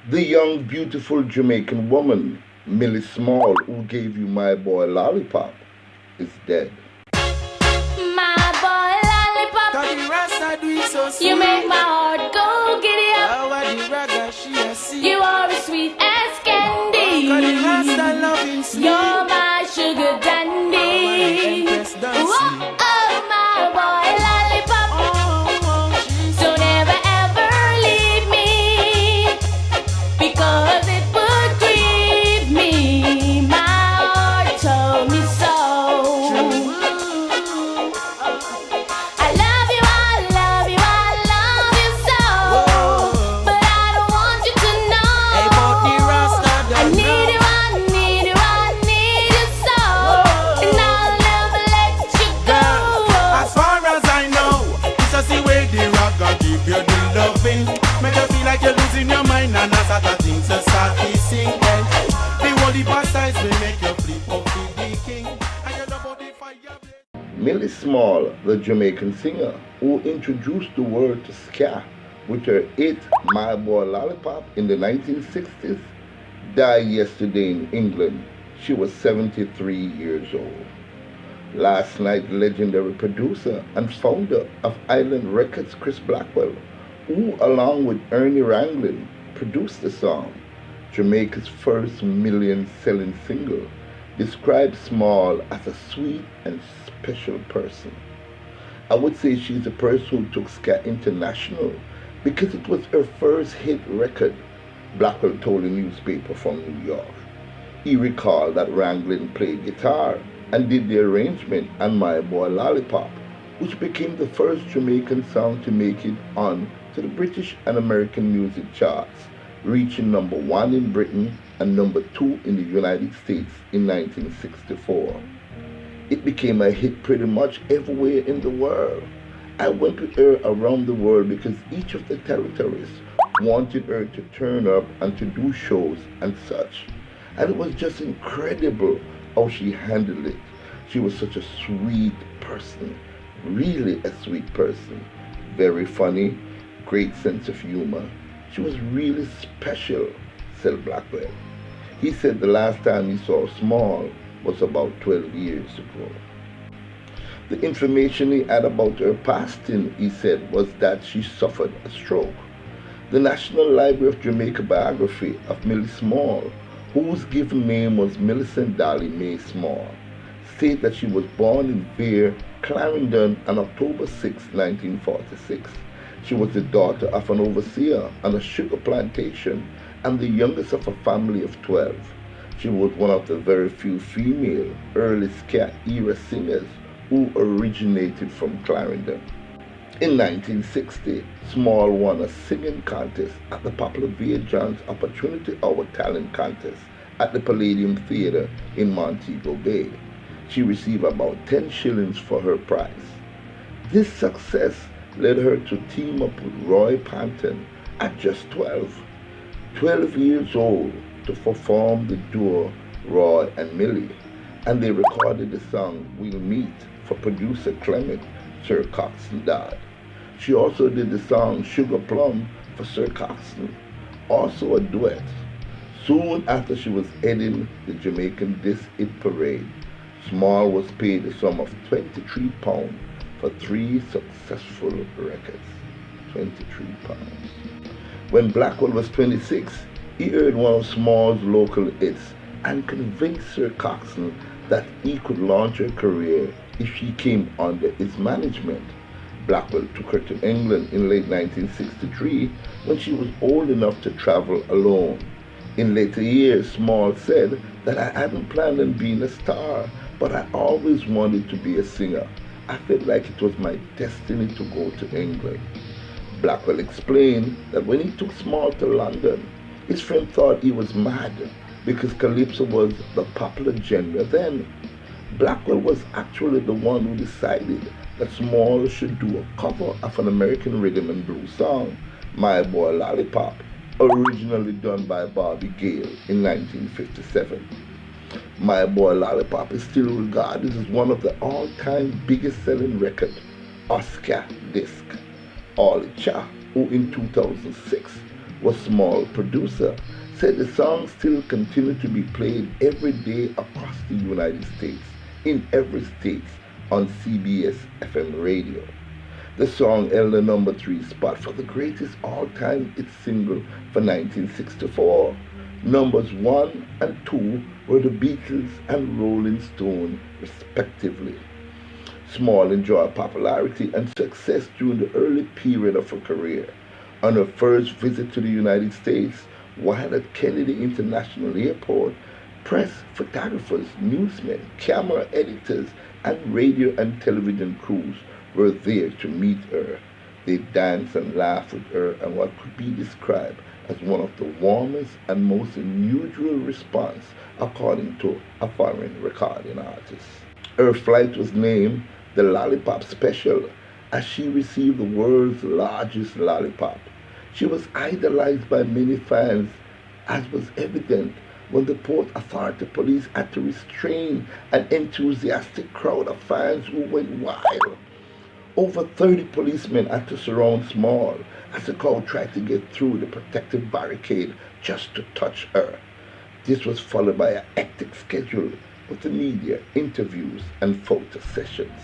The young, beautiful Jamaican woman, Millie Small, who gave you My Boy Lollipop, is dead. My boy Lollipop, Cause the Rasta do it so sweet. you make my heart go giddy up. Oh, what the ragga she a see. You are as sweet as candy. Cause the Rasta loving sweet. You're my sugar dandy. Empress dancing. Whoa, oh, my boy Lollipop, She's don't ever ever leave me, because it would grieve me. My heart told me so. I love you, I love you, I love you so. But I don't want you to know. Hey, but the Rasta I don't need know. you, I need you, I need you so. And I'll never let you go. As far as I know, it's just the way the ragga give you the loving. Make you feel like you're losing your mind, and that's how the things to start kissing. The holy pasties will make you flip up to the king. And you love how the fire blaze. Millie Small, the Jamaican singer who introduced the world to ska with her hit My Boy Lollipop in the 1960s, died yesterday in England. She was 73 years old. Last night, legendary producer and founder of Island Records, Chris Blackwell, who along with Ernie Ranglin produced the song, Jamaica's first million-selling single, described Small as a sweet and special person. I would say she's a person who took ska international because it was her first hit record, Blackwell told a newspaper from New York. He recalled that Ranglin played guitar and did the arrangement on My Boy Lollipop, which became the first Jamaican song to make it on to the British and American music charts, reaching number 1 in Britain and number 2 in the United States in 1964. It became a hit pretty much everywhere in the world. I went with her around the world because each of the territories wanted her to turn up and to do shows and such. And it was just incredible how she handled it. She was such a sweet person, really a sweet person. Very funny, great sense of humor. She was really special, said Blackwell. He said the last time he saw Small was about 12 years ago. The information he had about her passing, he said, was that she suffered a stroke. The National Library of Jamaica biography of Millie Small, whose given name was Millicent Dolly Mae Small, state that she was born in Vere, Clarendon on October 6, 1946. She was the daughter of an overseer on a sugar plantation and the youngest of a family of 12. She was one of the very few female early ska era singers who originated from Clarendon. In 1960, Small won a singing contest at the popular V.A. Johns Opportunity Hour Talent Contest at the Palladium Theatre in Montego Bay. She received about 10 shillings for her prize. This success led her to team up with Roy Panton at just 12 years old, to perform the duo Roy and Millie, and they recorded the song We'll Meet for producer Clement Sir Coxsone Dodd. She also did the song Sugar Plum for Sir Coxsone, also a duet. Soon after she was heading the Jamaican Disc Hit Parade, Small was paid a sum of £23 for 3 successful records. £23. When Blackwell was 26, he heard one of Small's local hits and convinced Sir Coxsone that he could launch her career if she came under his management. Blackwell took her to England in late 1963 when she was old enough to travel alone. In later years, Small said that I hadn't planned on being a star, but I always wanted to be a singer. I felt like it was my destiny to go to England. Blackwell explained that when he took Small to London, his friend thought he was mad because calypso was the popular genre then. Blackwell was actually the one who decided that Small should do a cover of an American rhythm and blues song, My Boy Lollipop, originally done by Bobby Gale in 1957. My Boy Lollipop is still regarded as one of the all-time biggest selling record, Oscar disc. Ollie Cha, who in 2006 was Small producer, said the song still continued to be played every day across the United States, in every state, on CBS FM radio. The song held the number 3 spot for the greatest all-time hit single for 1964. Numbers 1 and 2 were the Beatles and Rolling Stone, respectively. Small enjoyed popularity and success during the early period of her career. On her first visit to the United States, while at Kennedy International Airport, press, photographers, newsmen, camera editors, and radio and television crews were there to meet her. They danced and laughed with her, and what could be described as one of the warmest and most unusual response, according to a foreign recording artist. Her flight was named the Lollipop Special, as she received the world's largest lollipop. She was idolized by many fans, as was evident when the Port Authority police had to restrain an enthusiastic crowd of fans who went wild. Over 30 policemen had to surround Small as the crowd tried to get through the protective barricade just to touch her. This was followed by a hectic schedule with the media, interviews, and photo sessions.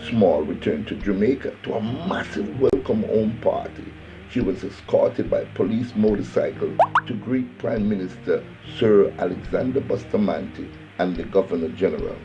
Small returned to Jamaica to a massive welcome home party. She was escorted by police motorcycle to greet Prime Minister Sir Alexander Bustamante and the Governor General.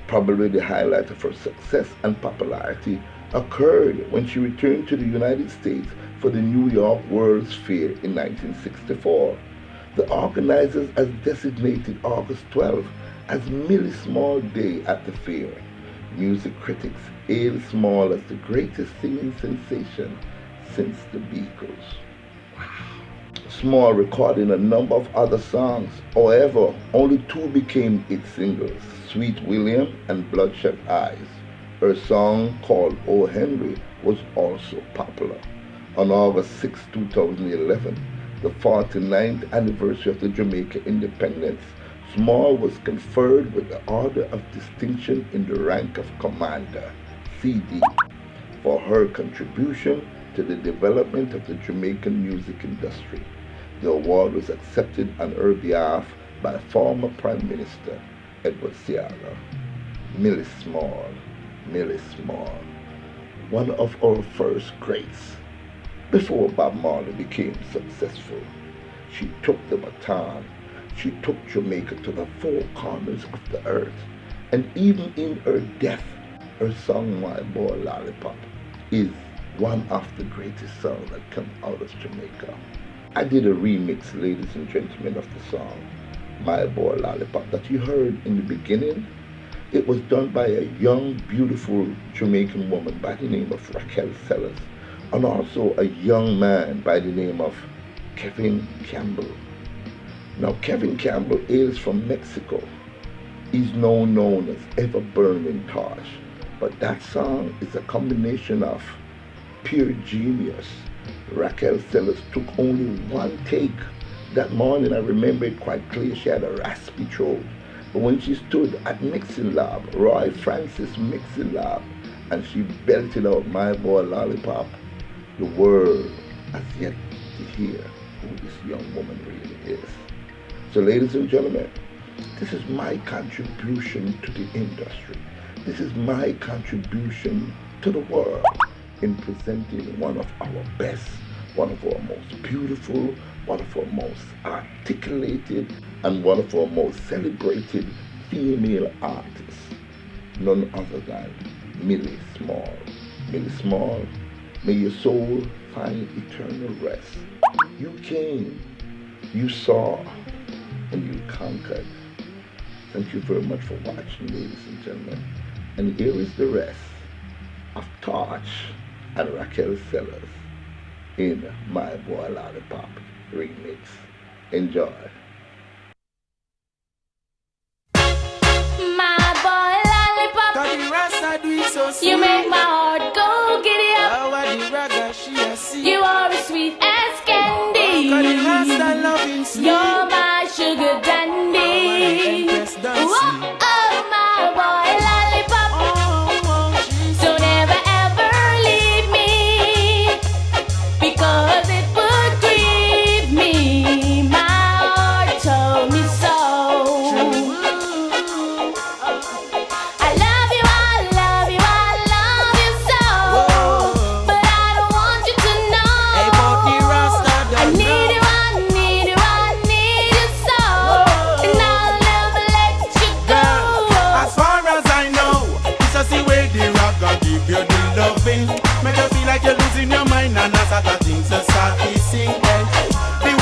Probably the highlight of her success and popularity occurred when she returned to the United States for the New York World's Fair in 1964. The organizers has designated August 12 as Millie Small Day at the fair. Music critics hail Small as the greatest singing sensation since the Beatles. Small recorded a number of other songs. However, only 2 became hit singles, Sweet William and Bloodshot Eyes. Her song called Oh Henry was also popular. On August 6, 2011, the 49th anniversary of the Jamaica independence, Small was conferred with the Order of Distinction in the rank of Commander, CD, for her contribution to the development of the Jamaican music industry. The award was accepted on her behalf by former Prime Minister Edward Seaga. Millie Small, one of our first greats. Before Bob Marley became successful, she took the baton. She took Jamaica to the 4 corners of the earth. And even in her death, her song My Boy Lollipop is one of the greatest songs that come out of Jamaica. I did a remix, ladies and gentlemen, of the song My Boy Lollipop that you heard in the beginning. It was done by a young, beautiful Jamaican woman by the name of Raquel Sellers, and also a young man by the name of Kevin Campbell. Now, Kevin Campbell hails from Mexico. He's now known as Ever Burning Torch, but that song is a combination of pure genius. Raquel Sellers took only 1 take. That morning, I remember it quite clear, she had a raspy throat. But when she stood at Mixing Lab, Roy Francis Mixing Lab, and she belted out My Boy Lollipop, the world has yet to hear who this young woman really is. So, ladies and gentlemen, this is my contribution to the industry. This is my contribution to the world in presenting one of our best, one of our most beautiful, one of our most articulated, and one of our most celebrated female artists, none other than Millie Small. Millie Small, may your soul find eternal rest. You came, you saw, and you conquered. Thank you very much for watching, ladies and gentlemen. And here is the rest of Torch and Raquel Sellers in My Boy Lollipop remix. Enjoy. My boy Lollipop, Cause the Rasta do it so sweet. you make my heart go giddy up. How are the ragga she a see? You are as sweet as candy. Cause the Rasta loving sweet. You're my sugar dandy. Whoa, oh, my boy Lollipop. Don't ever ever leave me, because it would grieve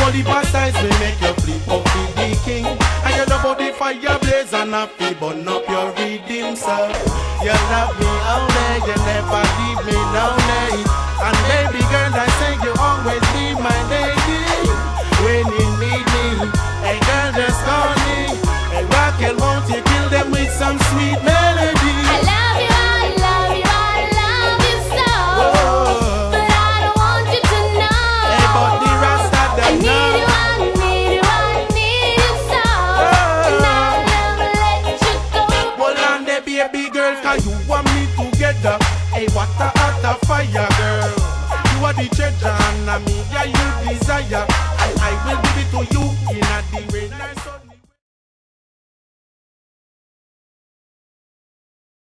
holy baptize me make you flip up with the king. And you love how the fire blaze and happy burn up your redeem self. You love me only, you never leave me lonely. And baby girl, I say you always be my lady. When you need me, hey girl, just call me. Hey Raquel, won't you kill them with some sweet melody? I love you, I love you, I love you so. But I don't want you to know. Hey, but the Rasta I don't need know. you, I need you, I need you so. And I'll never let you go. Hold on there, baby girl, cause you want me together. Hey, what a hot fire, girl. You are the treasure and me, yeah, you desire. And I will give it to you in a